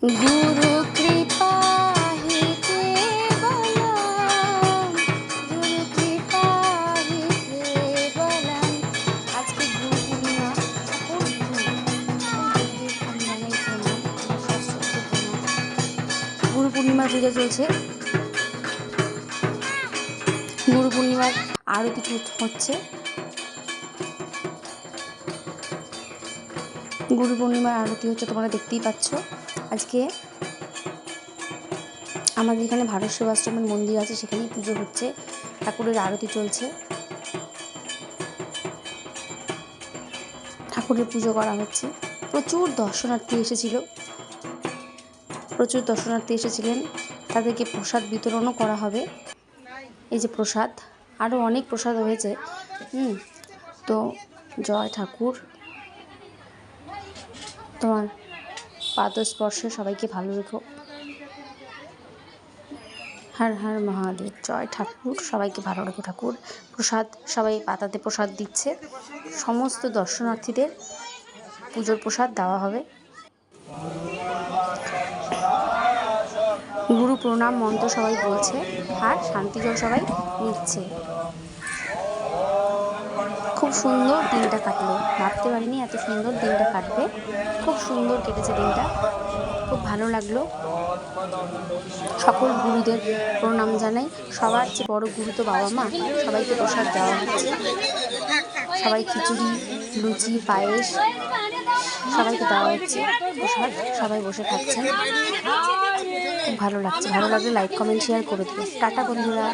গুরু কৃপা হইতে বললাম, গুরু কৃপা হইতে বললাম। আজকে গুরু পূর্ণিমা, গুরু পূর্ণিমার পূজা চলছে। গুরু পূর্ণিমার আরতি হচ্ছে। গুরু পূর্ণিমার আরতি হচ্ছে, তোমরা দেখতেই পাচ্ছ। আজকে আমাদের এখানে ভারত সেবাশ্রমের মন্দির আছে, সেখানেই পুজো হচ্ছে, ঠাকুরের আরতি চলছে, ঠাকুরের পুজো করা হচ্ছে। প্রচুর দর্শনার্থী এসেছিলেন। তাদেরকে প্রসাদ বিতরণও করা হবে। এই যে প্রসাদ, আরও অনেক প্রসাদ হয়েছে। তো জয় ঠাকুর, তোমার পাদস্পর্শে সবাইকে ভালো রেখো। হর হর মহাদেব। জয় ঠাকুর, সবাইকে ভালো রেখো ঠাকুর। প্রসাদ, সবাই পাতাতে প্রসাদ দিচ্ছে। সমস্ত দর্শনার্থীদের পুজোর প্রসাদ দেওয়া হবে। গুরু প্রণাম মন্ত্র সবাই বলছে, আর শান্তি জল সবাই নিচ্ছে। খুব সুন্দর দিনটা কাটলো, ভাবতে পারিনি এত সুন্দর দিনটা কাটবে। খুব সুন্দর কেটেছে দিনটা, খুব ভালো লাগলো। সকল গুরুদের প্রণাম জানাই। সবার চেয়ে বড় গুরু তো বাবা মা। সবাইকে প্রসাদ দেওয়া হচ্ছে, সবাই খিচুড়ি, লুচি, পায়েস সবাইকে দেওয়া হচ্ছে প্রসাদ। সবাই বসে খাচ্ছেন, খুব ভালো লাগছে। ভালো লাগলে লাইক কমেন্ট শেয়ার করে দিও। টাটা বন্ধুরা।